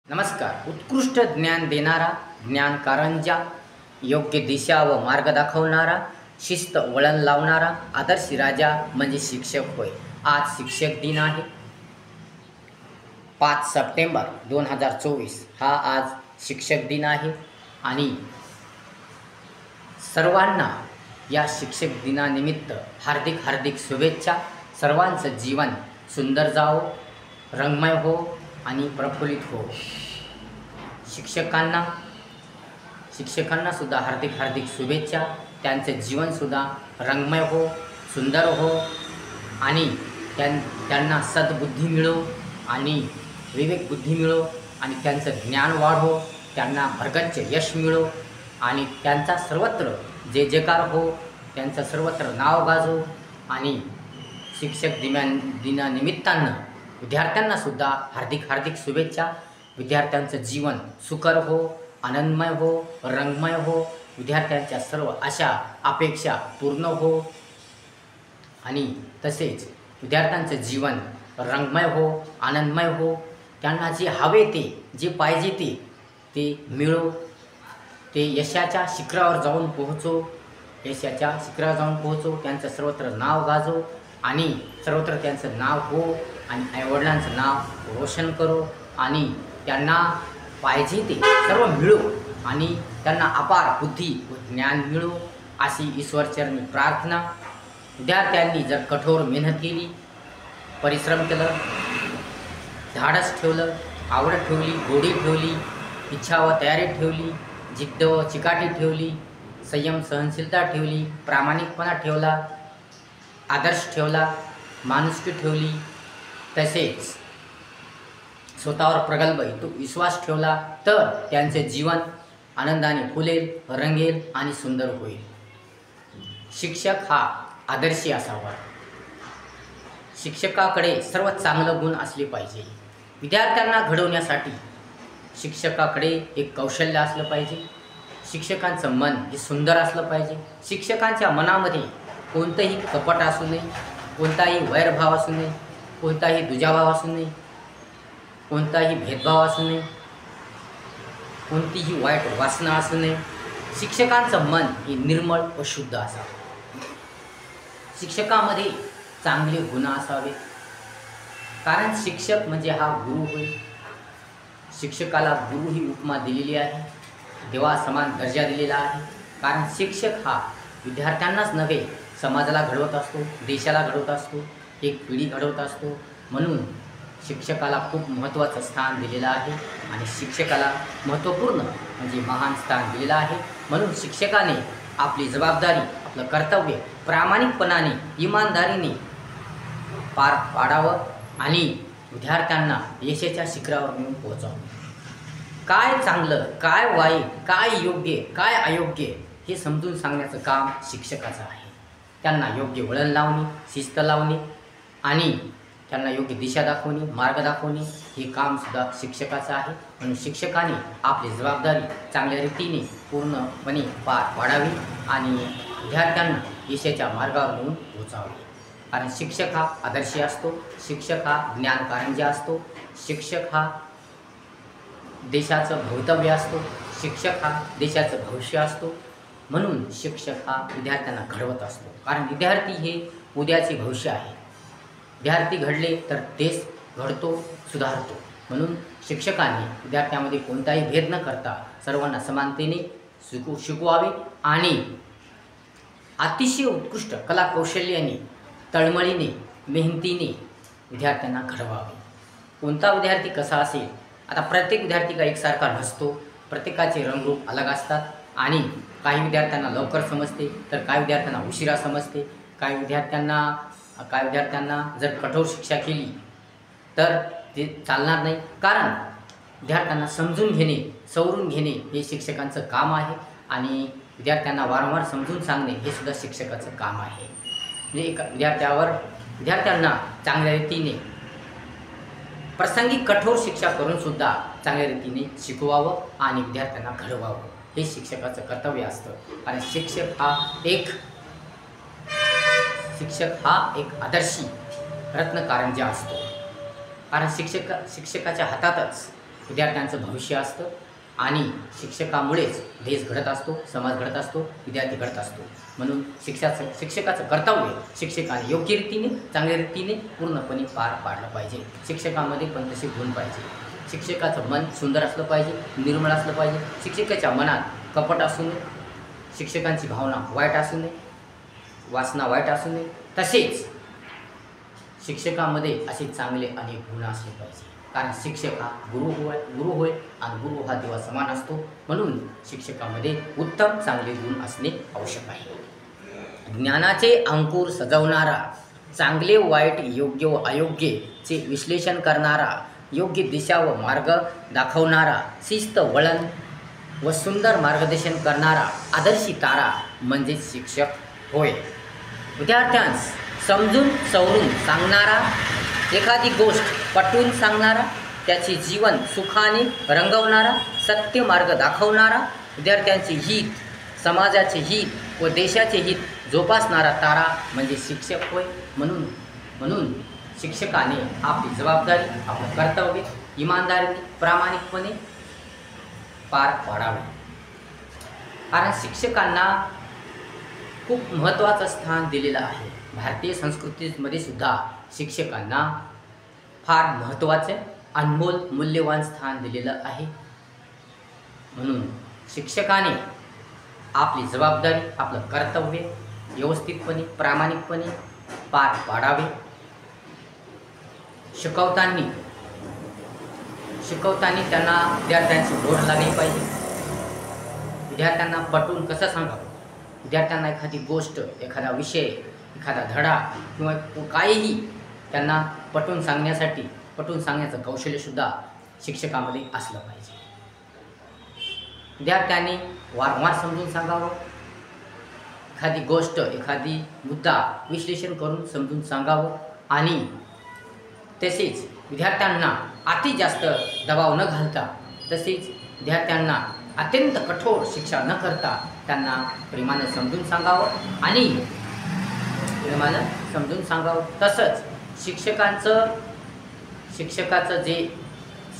नमस्कार. उत्कृष्ट ज्ञान देणारा, ज्ञान कारंजा, योग्य दिशा व मार्ग दाखवणारा, शिस्त वळण लावणारा आदर्श राजा म्हणजे शिक्षक होय. आज शिक्षक दिन आहे. 5 सप्टेंबर 2024 हा आज शिक्षक दिन आहे आणि सर्वांना या शिक्षक दिनानिमित्त हार्दिक हार्दिक शुभेच्छा. सर्वांचं जीवन सुंदर जावो, रंगमय हो आणि प्रफुल्लित हो. शिक्षकांना सुद्धा हार्दिक हार्दिक शुभेच्छा. त्यांचं जीवनसुद्धा रंगमय हो, सुंदर हो आणि त्यांना सद्बुद्धी मिळो आणि विवेक बुद्धी मिळो आणि त्यांचं ज्ञान वाढो, त्यांना भरगच्च यश मिळो आणि त्यांचा सर्वत्र जय जयकार हो, त्यांचं सर्वत्र नाव गाजो. आणि शिक्षक दिनानिमित्तानं विद्यार्थ्यांनासुद्धा हार्दिक हार्दिक शुभेच्छा. विद्यार्थ्यांचं जीवन सुकर हो, आनंदमय हो, रंगमय हो. विद्यार्थ्यांच्या सर्व आशा अपेक्षा पूर्ण हो आणि तसेच विद्यार्थ्यांचं जीवन रंगमय हो, आनंदमय हो. त्यांना जे हवे ते, जे पाहिजे ते मिळो. ते यशाच्या शिखरावर जाऊन पोहोचो, त्यांचं सर्वत्र नाव गाजो आणि सर्वत्र त्यांचं नाव हो आणि आईवडिलांचं नाव रोशन करो आणि त्यांना पाहिजे ते सर्व मिळो आणि त्यांना अपार बुद्धी व ज्ञान मिळो अशी ईश्वरचरणी प्रार्थना. विद्यार्थ्यांनी जर कठोर मेहनत केली, परिश्रम केलं, धाडस ठेवलं, आवड ठेवली, गोडी ठेवली, इच्छा व तयारी ठेवली, जिद्द व चिकाटी ठेवली, संयम सहनशीलता ठेवली, प्रामाणिकपणा ठेवला, आदर्श ठेवला, माणुसकी ठेवली, तसेच स्वतःवर प्रगल्भ तो विश्वास ठेवला तर त्यांचे जीवन आनंदाने फुलेल, रंगेल आणि सुंदर होईल. शिक्षक हा आदर्शी असावा. शिक्षकाकडे सर्व चांगलं गुण असले पाहिजे. विद्यार्थ्यांना घडवण्यासाठी शिक्षकाकडे एक कौशल्य असलं पाहिजे. शिक्षकांचं मन हे सुंदर असलं पाहिजे. शिक्षकांच्या मनामध्ये कोणतंही कपट असू नये, कोणताही वैरभाव असू नये, कोणताही दुजाभाव असू नये, कोणताही भेदभाव असू नये, कोणतीही वाईट वासना असू नये. शिक्षकांचं मन हे निर्मळ व शुद्ध असावं. शिक्षकामध्ये चांगले गुण असावे, कारण शिक्षक म्हणजे हा गुरु होय. शिक्षकाला गुरु ही उपमा दिलेली आहे, देवासमान दर्जा दिलेला आहे. कारण शिक्षक हा विद्यार्थ्यांनाच नव्हे, समाजाला घडवत असतो, देशाला घडवत असतो, एक पिढी घडवत असतो. म्हणून शिक्षकाला खूप महत्त्वाचं स्थान दिलेलं आहे आणि शिक्षकाला महत्त्वपूर्ण म्हणजे महान स्थान दिलेलं आहे. म्हणून शिक्षकाने आपली जबाबदारी, आपलं कर्तव्य प्रामाणिकपणाने, इमानदारीने पार पाडावं आणि विद्यार्थ्यांना यशाच्या शिखरावर नेऊन पोहोचावं. काय चांगलं, काय वाईट, काय योग्य, काय अयोग्य हे समजून सांगण्याचं काम शिक्षकाचं आहे. त्यांना योग्य वळण लावणे, शिस्त लावणे आणि त्यांना योग्य दिशा दाखवणे, मार्ग दाखवणे हे कामसुद्धा शिक्षकाचं आहे. म्हणून शिक्षकाने आपली जबाबदारी चांगल्या रीतीने पूर्णपणे पार पाडावी आणि विद्यार्थ्यांना यशाच्या मार्गावर नेऊन पोहोचावे. कारण शिक्षक हा आदर्शी असतो, शिक्षक हा ज्ञान कारंजा असतो, शिक्षक हा देशाचं भवितव्य असतो, शिक्षक हा देशाचं भविष्य असतो. म्हणून शिक्षक हा विद्यार्थ्यांना घडवत असतो. कारण विद्यार्थी हे उद्याचे भविष्य आहे. विद्यार्थी घडले तर देश घडतो, सुधारतो. म्हणून शिक्षकांनी विद्यार्थ्यांमध्ये कोणताही भेद न करता सर्वांना समानतेने शिकवावे आणि अतिशय उत्कृष्ट कला कौशल्याने, तळमळीने, मेहनतीने विद्यार्थ्यांना घडवावे. कोणता विद्यार्थी कसा असेल, आता प्रत्येक विद्यार्थी का एकसारखा नसतो. प्रत्येकाचे रंगरूप अलग असतात आणि काही विद्यार्थ्यांना लवकर समजते तर काही विद्यार्थ्यांना उशिरा समजते. काही विद्यार्थ्यांना जर कठोर शिक्षा केली तर ते चालणार नाही. कारण विद्यार्थ्यांना समजून घेणे, सवरून घेणे हे शिक्षकांचं काम आहे आणि विद्यार्थ्यांना वारंवार समजून सांगणे हे सुद्धा शिक्षकाचं काम आहे. म्हणजे एका विद्यार्थ्यांना चांगल्या रीतीने प्रसंगी कठोर शिक्षा करूनसुद्धा चांगल्या रीतीने शिकवावं आणि विद्यार्थ्यांना घडवावं हे शिक्षकाचं कर्तव्य असतं. कारण शिक्षक हा एक आदर्शी रत्नकारंजा असतो. कारण शिक्षकाच्या हातातच विद्यार्थ्यांचं भविष्य असतं आणि शिक्षकामुळेच देश घडत असतो, समाज घडत असतो, विद्यार्थी घडत असतो. म्हणून शिक्षकाचं कर्तव्य शिक्षकाने योग्य रीतीने, चांगल्या रीतीने पूर्णपणे पार पाडलं पाहिजे. शिक्षकामध्ये पण तसे गुण पाहिजे. शिक्षकाचं मन सुंदर असलं पाहिजे, निर्मळ असलं पाहिजे. शिक्षकाच्या मनात कपट असू नये, शिक्षकांची भावना वाईट असू नये, वासना वाईट असू नये. तसेच शिक्षकामध्ये असे चांगले अनेक गुण असले पाहिजे. कारण शिक्षक हा गुरु होय आणि गुरु हा देवा समान असतो. म्हणून शिक्षकामध्ये उत्तम चांगले गुण असणे आवश्यक आहे. ज्ञानाचे अंकुर सजवणारा, चांगले वाईट, योग्य व अयोग्यचे विश्लेषण करणारा, योग्य दिशा व मार्ग दाखवणारा, शिस्त, वळण व सुंदर मार्गदर्शन करणारा आदर्शी तारा म्हणजे शिक्षक होय. विद्यार्थ्यांस समजून सवरून सांगणारा, एखादी गोष्ट पटवून सांगणारा, त्याचे जीवन सुखाने रंगवणारा, सत्य मार्ग दाखवणारा, विद्यार्थ्यांचे हित, समाजाचे हित व देशाचे हित जोपासणारा तारा म्हणजे शिक्षक होय. म्हणून शिक्षकाने आपली जबाबदारी, आपलं कर्तव्य इमानदारीने, प्रामाणिकपणे पार पाडावे. कारण शिक्षकांना खूप महत्त्वाचं स्थान दिलेलं आहे. भारतीय संस्कृतीमध्ये सुद्धा शिक्षकांना फार महत्त्वाचे, अनमोल, मूल्यवान स्थान दिलेलं आहे. म्हणून शिक्षकाने आपली जबाबदारी, आपलं कर्तव्य व्यवस्थितपणे, प्रामाणिकपणे पार पाडावे. शिकवताना त्यांना विद्यार्थ्यांची ओढ लागली पाहिजे. विद्यार्थ्यांना पटवून कसं सांगावं, विद्यार्थ्यांना एखादी गोष्ट, एखादा विषय, एखादा धडा किंवा काहीही त्यांना पटवून सांगण्याचं कौशल्यसुद्धा शिक्षकामध्ये असलं पाहिजे. विद्यार्थ्यांनी वारंवार समजून सांगावं. एखादी गोष्ट, एखादी मुद्दा विश्लेषण करून समजून सांगावं. आणि तसेच विद्यार्थ्यांना अति जास्त दबाव न घालता, तसेच विद्यार्थ्यांना अत्यंत कठोर शिक्षा न करता त्यांना प्रेमानं समजून सांगावं. तसंच शिक्षकाचं जे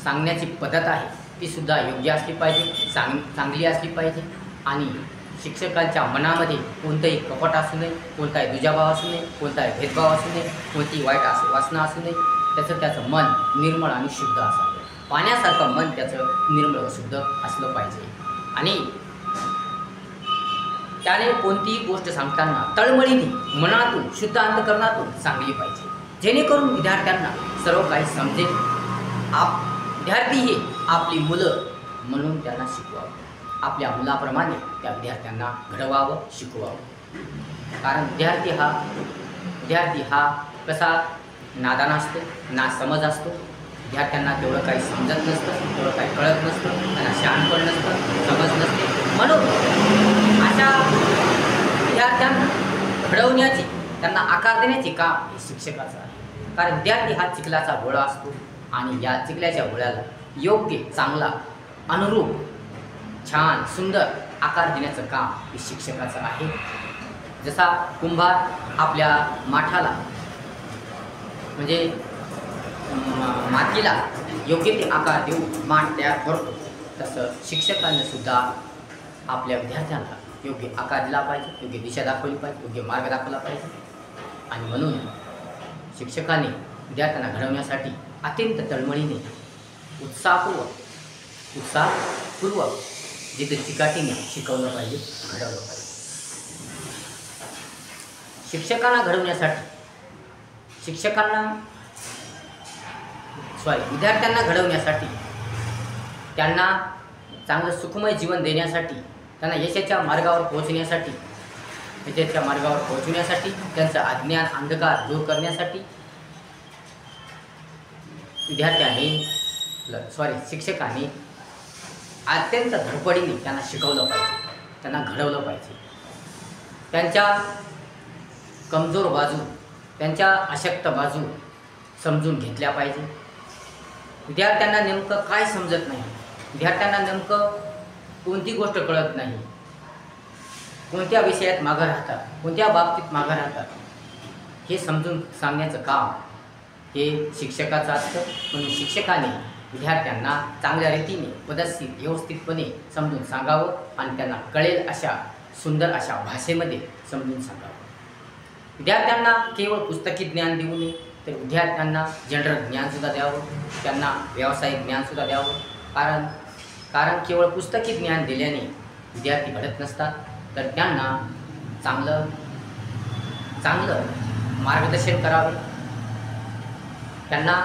सांगण्याची पद्धत आहे ती सुद्धा योग्य असली पाहिजे, चांगली असली पाहिजे. आणि शिक्षकांच्या मनामध्ये कोणतंही कपट असू नये, कोणताही दुजाभाव असू नये, कोणताही भेदभाव असू नये, कोणतीही वाईट वासना असू नये. त्याचं मन निर्मळ आणि शुद्ध असावं. पाण्यासारखं मन त्याचं निर्मळ व शुद्ध असलं पाहिजे. आणि त्याने कोणतीही गोष्ट सांगताना तळमळीने, मनातून, शुद्ध अंतःकरणातून सांगली पाहिजे, जेणेकरून विद्यार्थ्यांना सर्व काही समजेल. विद्यार्थी हे आपली मुलं म्हणून त्यांना शिकवावं. आपल्या मुलाप्रमाणे त्या विद्यार्थ्यांना घडवावं, शिकवावं. कारण विद्यार्थी हा कसा नादान असतो, नासमज असतो. विद्यार्थ्यांना तेवढं काही समजत नसतं, तेवढं काही कळत नसतं, त्यांना शहाणपण नसतं, समज नसते. म्हणून अशा विद्यार्थ्यांना घडवण्याची, त्यांना आकार देण्याचे काम हे शिक्षकाचं आहे. कारण विद्यार्थी हा चिखलाचा गोळा असतो आणि या चिखल्याच्या गोळ्याला योग्य, चांगला, अनुरूप, छान, सुंदर आकार देण्याचं काम हे शिक्षकाचं आहे. जसा कुंभार आपल्या माठाला म्हणजे मातीला योग्य ते आकार देऊन माठ तयार करतो, तसं शिक्षकांनी सुद्धा आपल्या विद्यार्थ्यांना योग्य आकार दिला पाहिजे, योग्य दिशा दाखवली पाहिजे, योग्य मार्ग दाखवला पाहिजे. आणि म्हणून शिक्षकांनी विद्यार्थ्यांना घडवण्यासाठी अत्यंत तळमळीने, उत्साहपूर्वक जिथे चिकाटीने शिकवलं पाहिजे, घडवलं पाहिजे. विद्यार्थ्यांना घडवण्यासाठी, त्यांना चांगलं सुखमय जीवन देण्यासाठी, त्यांना यशाच्या मार्गावर पोहोचण्यासाठी, त्यांचा अज्ञान, अंधकार दूर करण्यासाठी शिक्षकांनी अत्यंत धडपडीने त्यांना शिकवलं पाहिजे, त्यांना घडवलं पाहिजे. त्यांच्या कमजोर बाजू, त्यांच्या अशक्त बाजू समजून घेतल्या पाहिजे. विद्यार्थ्यांना नेमकं काय समजत नाही, विद्यार्थ्यांना नेमकं कोणती गोष्ट कळत नाही, कोणत्या विषयात मागं राहतात, कोणत्या बाबतीत मागं राहतात, हे समजून सांगण्याचं काम हे शिक्षकाचं असतं. म्हणून शिक्षकाने विद्यार्थ्यांना चांगल्या रीतीने पद्धतशीर व्यवस्थितपणे समजून सांगावं आणि त्यांना कळेल अशा सुंदर अशा भाषेमध्ये समजून सांगावं. विद्यार्थ्यांना केवळ पुस्तकी ज्ञान देऊ नये, तर विद्यार्थ्यांना जनरल ज्ञानसुद्धा द्यावं, त्यांना व्यावसायिक ज्ञानसुद्धा द्यावं. कारण केवळ पुस्तकी ज्ञान दिल्याने विद्यार्थी घडत नसतात, तर त्यांना चांगलं मार्गदर्शन करावे, त्यांना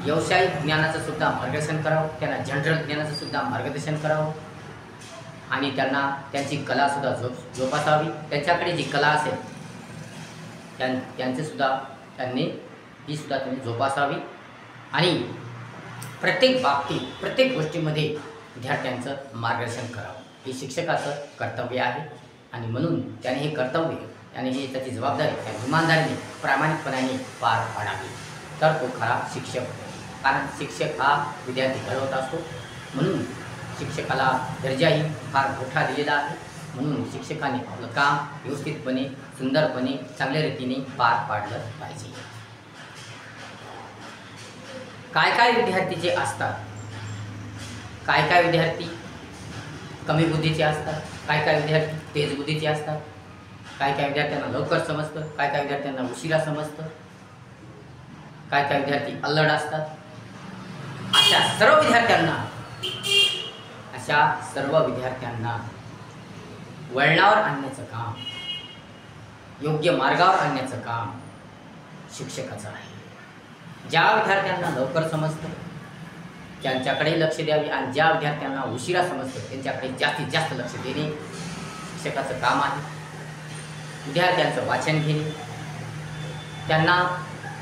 व्यावसायिक ज्ञानाचं सुद्धा मार्गदर्शन करावं, त्यांना जनरल ज्ञानाचं सुद्धा मार्गदर्शन करावं आणि त्यांना त्यांची कलासुद्धा जोपासावी. त्यांच्याकडे जी कला असेल त्यांनी जोपासावी आणि प्रत्येक बाबतीत प्रत्येक गोष्टीमध्ये विद्यार्थ्यांचं मार्गदर्शन करावं. हे शिक्षकाचं कर्तव्य आहे आणि म्हणून त्याने हे कर्तव्य आणि हे त्याची जबाबदारी त्या इमानदारीने प्रामाणिकपणाने पार पाडावी, तर तो खरा शिक्षक होतो. कारण शिक्षक हा विद्यार्थी घडवत असतो, म्हणून शिक्षकाला दर्जाही फार मोठा दिलेला आहे. म्हणून शिक्षकाने आपलं काम व्यवस्थितपणे सुंदरपणे चांगल्या रीतीने पार पाडलं पाहिजे. काय विद्यार्थी जे असतात, काय विद्यार्थी कमी बुद्धीचे असतात, काय विद्यार्थी तेज बुद्धीचे असतात, काय विद्यार्थ्यांना लवकर समजतं, काय विद्यार्थ्यांना उशिरा समजतं, काय विद्यार्थी अल्लड असतात. अशा सर्व विद्यार्थ्यांना वळणावर आणण्याचं काम, योग्य मार्गावर आणण्याचं काम शिक्षकाचं आहे. ज्या विद्यार्थ्यांना लवकर समजतं त्यांच्याकडे लक्ष द्यावे आणि ज्या विद्यार्थ्यांना उशिरा समजतं त्यांच्याकडे जास्तीत जास्त लक्ष देणे शिक्षकाचं काम आहे. विद्यार्थ्यांचं वाचन घेणे, त्यांना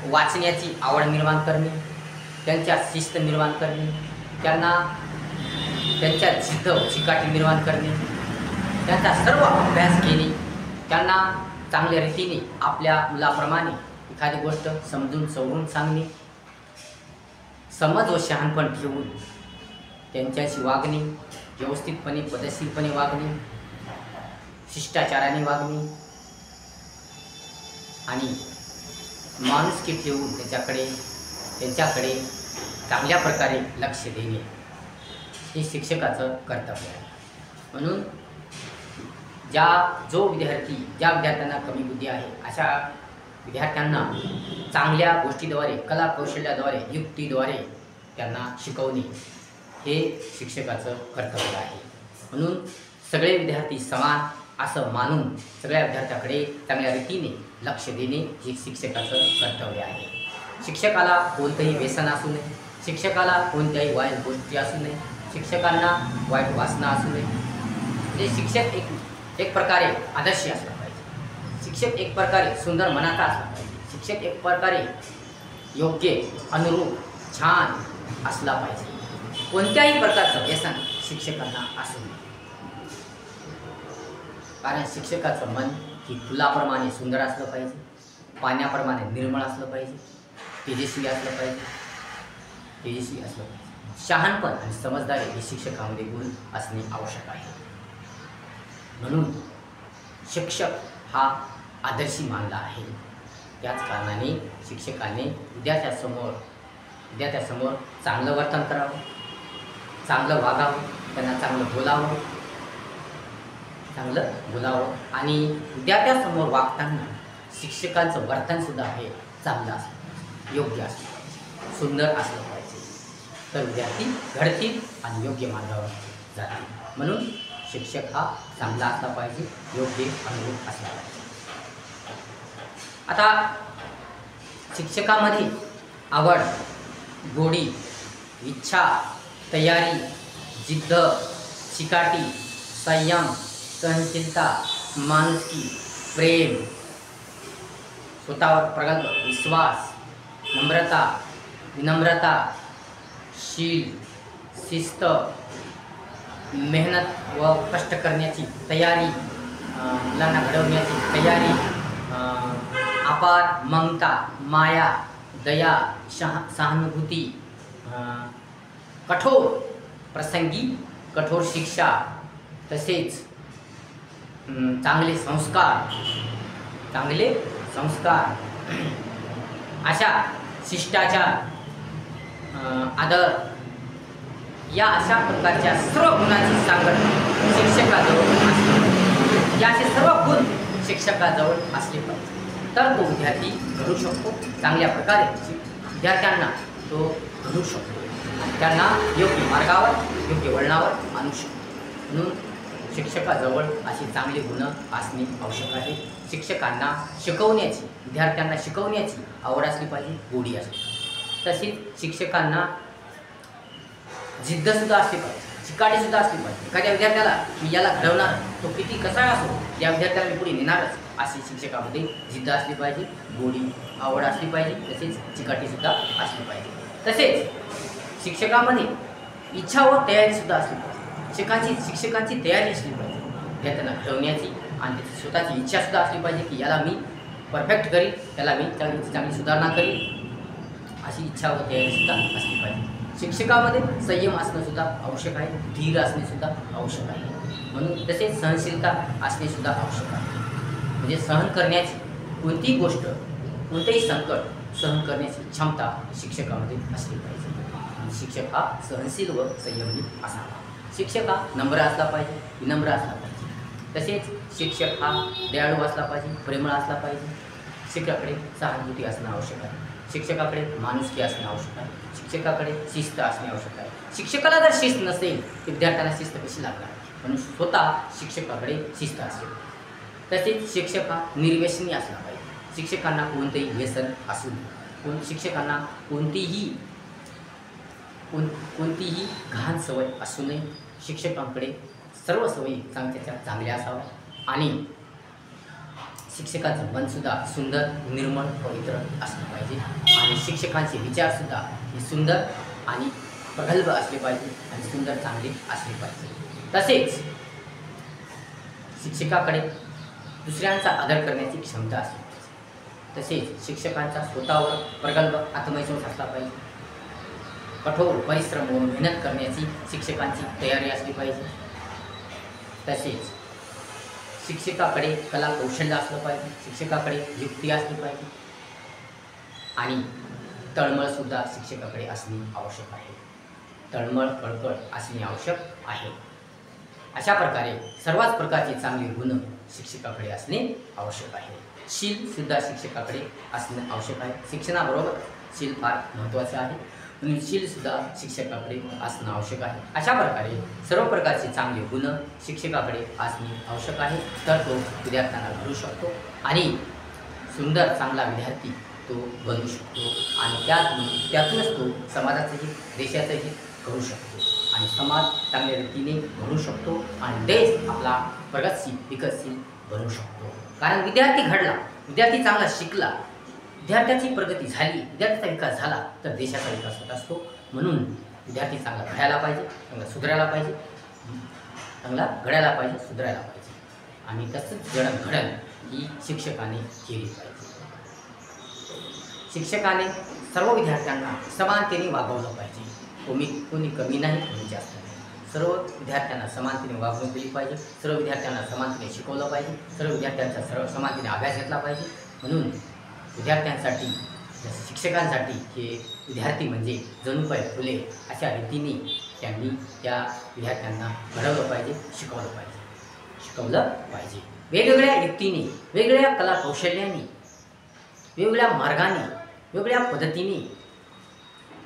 वाचण्याची आवड निर्माण करणे, त्यांच्या शिस्त निर्माण करणे, त्यांना त्यांच्या जिद्द चिकाटी निर्माण करणे, त्यांचा सर्व अभ्यास घेणे, त्यांना चांगल्या रीतीने आपल्या मुलाप्रमाणे एखादी गोष्ट समजून सवरून सांगणे, समज व शहाणपण ठेवून त्यांच्याशी वागणे, व्यवस्थितपणे पद्धतशीरपणे वागणे, शिष्टाचाराने वागणे आणि माणुसकी ठेवून त्यांच्याकडे चांगल्या प्रकारे लक्ष देणे हे शिक्षकाचं कर्तव्य आहे. म्हणून ज्या विद्यार्थ्यांना कमी बुद्धी आहे अशा विद्यार्थ्यांना चांगल्या गोष्टीद्वारे, कला कौशल्याद्वारे, युक्तीद्वारे त्यांना शिकवणे हे शिक्षकाचं कर्तव्य आहे. म्हणून सगळे विद्यार्थी समान असं मानून सगळ्या विद्यार्थ्याकडे चांगल्या रीतीने लक्ष देणे हे शिक्षकाचं कर्तव्य आहे. शिक्षकाला कोणतंही व्यसन असू नये, शिक्षकाला कोणत्याही वाईट गोष्टी असू नये, शिक्षकांना वाईट वासना असू नये. म्हणजे शिक्षक एक प्रकारे आदर्शी असला पाहिजे, शिक्षक एक प्रकारे सुंदर मनाचा असला पाहिजे, शिक्षक एक प्रकारे योग्य अनुरूप छान असला पाहिजे. कोणत्याही प्रकारचं व्यसन शिक्षकांना असू नये. कारण शिक्षकाचं मन ही फुलाप्रमाणे सुंदर असलं पाहिजे, पाण्याप्रमाणे निर्मळ असलं पाहिजे, तेजस्वी असलं पाहिजे. शहाणपण आणि समजदारी हे शिक्षकामध्ये गुण असणे आवश्यक आहे. म्हणून शिक्षक हा आदर्शी मानला आहे. त्याच कारणाने शिक्षकाने विद्यार्थ्यासमोर चांगलं वर्तन करावं, चांगलं वागावं, त्यांना चांगलं बोलावं आणि विद्यार्थ्यासमोर वागताना शिक्षकांचं वर्तनसुद्धा हे चांगलं असलं पाहिजे, योग्य असलं पाहिजे, सुंदर असलं पाहिजे. तर विद्यार्थी घडतील आणि योग्य मार्गावर जातील. म्हणून शिक्षक हा चांगला असला पाहिजे, योग्य अनुरूप असला पाहिजे. आता शिक्षकामध्ये आवड, गोडी, इच्छा, तयारी, जिद्द, चिकाटी, संयम, सहनशीलता, माणुसकी, प्रेम, स्वतःवर प्रगल्भ विश्वास, नम्रता, विनम्रता, शील, शिस्त, मेहनत व कष्ट करण्याची तयारी, मुलांना घडवण्याची तयारी, अपार ममता, माया, दया, सहानुभूती, कठोर प्रसंगी कठोर शिक्षा, तसेच चांगले संस्कार, अशा शिष्टाचार, आदर, या अशा प्रकारच्या सर्व गुणांची सांगड शिक्षकाजवळ असली पाहिजे. या असे सर्व गुण शिक्षकाजवळ असले पाहिजे, तर तो विद्यार्थी घडू शकतो. चांगल्या प्रकारे विद्यार्थ्यांना तो घडू शकतो आणि त्यांना योग्य मार्गावर, योग्य वळणावर आणू शकतो. म्हणून शिक्षकाजवळ अशी चांगली गुण असणे आवश्यक आहे. शिक्षकांना शिकवण्याची, विद्यार्थ्यांना शिकवण्याची आवड असली पाहिजे, गोडी असली पाहिजे. तसेच शिक्षकांना जिद्दसुद्धा असली पाहिजे, चिकाटीसुद्धा असली पाहिजे. एखाद्या विद्यार्थ्याला मी याला घडवणार, तो किती कसा असो, या विद्यार्थ्याला मी पुढे नेणारच, अशी शिक्षकामध्ये जिद्द असली पाहिजे, गोडी आवड असली पाहिजे, तसेच चिकाटीसुद्धा असली पाहिजे. तसेच शिक्षकामध्ये इच्छा व तयारीसुद्धा असली पाहिजे. शिक्षकांची तयारी असली पाहिजे विद्यार्थ्यांना घडवण्याची, आणि त्याची स्वतःची इच्छासुद्धा असली पाहिजे की याला मी परफेक्ट करीन, त्याला मी चांगली सुधारणा करीन, अशी इच्छा व तयारीसुद्धा असली पाहिजे. शिक्षकामध्ये संयम असणंसुद्धा आवश्यक आहे, धीर असणेसुद्धा आवश्यक आहे. म्हणून तसेच सहनशीलता असणेसुद्धा आवश्यक आहे. म्हणजे सहन करण्याची कोणतीही गोष्ट, कोणतेही संकट सहन करण्याची क्षमता शिक्षकामध्ये असली पाहिजे. शिक्षक हा सहनशील व संयमी असावा. शिक्षक हा नम्र असला पाहिजे, विनम्र असला पाहिजे. तसेच शिक्षक हा दयाळू असला पाहिजे, प्रेमळ असला पाहिजे. शिक्षकाकडे सहानुभूती असणं आवश्यक आहे. शिक्षकाकडे माणुसकी असणे आवश्यक आहे. शिक्षकाकडे शिस्त असणे आवश्यक आहे. शिक्षकाला जर शिस्त नसेल तर विद्यार्थ्यांना शिस्त कशी लागणार, म्हणून स्वतः शिक्षकाकडे शिस्त असेल. तसेच शिक्षक हा निर्व्यसनी असला पाहिजे. शिक्षकांना कोणतेही व्यसन असू नये. शिक्षकांना कोणतीही घाण सवय असू नये. शिक्षकांकडे सर्व सवयी चांगल्या असाव्या आणि शिक्षकाचं मनसुद्धा सुंदर, निर्मळ, पवित्र असलं पाहिजे आणि शिक्षकांचे विचारसुद्धा हे सुंदर आणि प्रगल्भ असले पाहिजे आणि सुंदर, चांगले असले पाहिजे. तसेच शिक्षकाकडे दुसऱ्यांचा आदर करण्याची क्षमता असली पाहिजे. तसेच शिक्षकांचा स्वतःवर प्रगल्भ आत्मविश्वास असला पाहिजे. कठोर परिश्रम व मेहनत करण्याची शिक्षकांची तयारी असली पाहिजे. तसेच शिक्षकाकडे कला कौशल्य असलं पाहिजे. शिक्षकाकडे युक्ती असली पाहिजे आणि तळमळसुद्धा शिक्षकाकडे असणे आवश्यक आहे. तळमळ, कळकळ असणे आवश्यक आहे. अशा प्रकारे सर्वच प्रकारचे चांगले गुण शिक्षकाकडे असणे आवश्यक आहे. शीलसुद्धा शिक्षकाकडे असणे आवश्यक आहे. शिक्षणाबरोबर शील फार महत्त्वाचे आहे, म्हणून शीलसुद्धा शिक्षकाकडे असणं आवश्यक आहे. अशा प्रकारे सर्व प्रकारचे चांगले गुण शिक्षकाकडे असणे आवश्यक आहे, तर तो विद्यार्थ्यांना घडू शकतो आणि सुंदर, चांगला विद्यार्थी तो बनू शकतो आणि त्यातूनच तो समाजाचं हित, देशाचं हित करू शकतो आणि समाज चांगल्या रीतीने घडू शकतो आणि देश आपला प्रगतशील, विकसशील बनू शकतो. कारण विद्यार्थी घडला, विद्यार्थी चांगला शिकला, विद्यार्थ्याची प्रगती झाली, विद्यार्थ्याचा विकास झाला तर देशाचा विकास होत असतो. म्हणून विद्यार्थी चांगला घडायला पाहिजे, चांगला सुधारायला पाहिजे, चांगला घडायला पाहिजे, सुधारायला पाहिजे आणि तसंच घडण ही शिक्षकाने केली पाहिजे. शिक्षकाने सर्व विद्यार्थ्यांना समानतेने वागवलं पाहिजे. कोणी कमी नाही, कोणी जास्त नाही. सर्व विद्यार्थ्यांना समानतेने वागणूक दिली पाहिजे. सर्व विद्यार्थ्यांना समानतेने शिकवलं पाहिजे. सर्व विद्यार्थ्यांचा समानतेने अभ्यास घेतला पाहिजे. म्हणून विद्यार्थ्यांसाठी, शिक्षकांसाठी हे विद्यार्थी म्हणजे जणू काय फुले अशा रीतीने त्यांनी त्या विद्यार्थ्यांना घडवलं पाहिजे, शिकवलं पाहिजे. वेगवेगळ्या युक्तीने, वेगवेगळ्या कला कौशल्याने, वेगवेगळ्या मार्गाने, वेगवेगळ्या पद्धतीने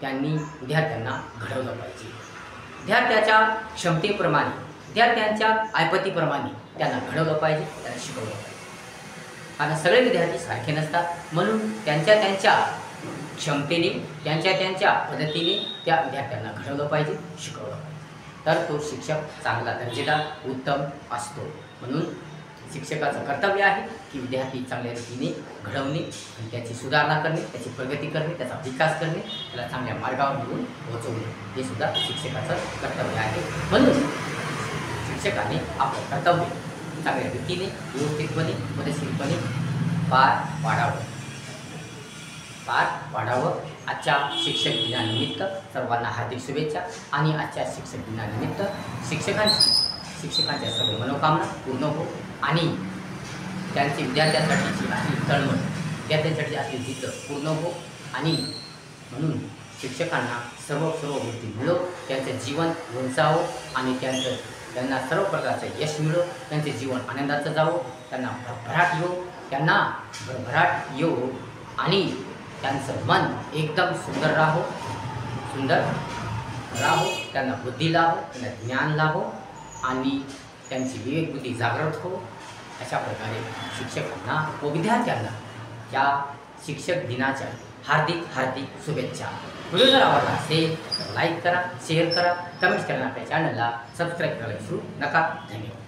त्यांनी विद्यार्थ्यांना घडवलं पाहिजे. विद्यार्थ्याच्या क्षमतेप्रमाणे, विद्यार्थ्यांच्या ऐपतीप्रमाणे त्यांना घडवलं पाहिजे, त्यांना शिकवलं पाहिजे. कारण सगळे विद्यार्थी सारखे नसतात, म्हणून त्यांच्या क्षमतेने, त्यांच्या पद्धतीने त्या विद्यार्थ्यांना घडवलं पाहिजे, शिकवलं पाहिजे, तर तो शिक्षक चांगला, दर्जेदार, उत्तम असतो. म्हणून शिक्षकाचं कर्तव्य आहे की विद्यार्थी चांगल्या रीतीने घडवणे आणि त्याची सुधारणा करणे, त्याची प्रगती करणे, त्याचा विकास करणे, त्याला चांगल्या मार्गावर घेऊन पोहोचवणे हे सुद्धा शिक्षकाचं कर्तव्य आहे. म्हणून शिक्षकाने आपलं कर्तव्य चांगल्या रीतीने, व्यवस्थितपणे, पद्धतशीरपणे पार पाडावं. आजच्या शिक्षक दिनानिमित्त सर्वांना हार्दिक शुभेच्छा आणि आजच्या शिक्षक दिनानिमित्त शिक्षकांच्या सर्व मनोकामना पूर्ण हो आणि त्यांची विद्यार्थ्यांसाठीची असली तळमळ, विद्यार्थ्यांसाठी असली जिद्द पूर्ण हो आणि म्हणून शिक्षकांना सर्व गोष्टी मिळो, त्यांचं जीवन उंचावो आणि त्यांना सर्व प्रकारचं यश मिळो, त्यांचे जीवन आनंदाचं जावो, त्यांना भरभराट येऊ आणि त्यांचं मन एकदम सुंदर राहो, त्यांना बुद्धी लाभो, त्यांना ज्ञान लाभो आणि त्यांची विवेकबुद्धी जागृत हो. अशा प्रकारे शिक्षकांना व विद्यार्थ्यांना या शिक्षक दिनाच्या हार्दिक शुभेच्छा. व्हिडिओ जर आवडला असेल तर लाईक करा, शेअर करा, कमेंट्स करा, आपल्या चॅनलला सबस्क्राईब करायला विसरू नका. धन्यवाद.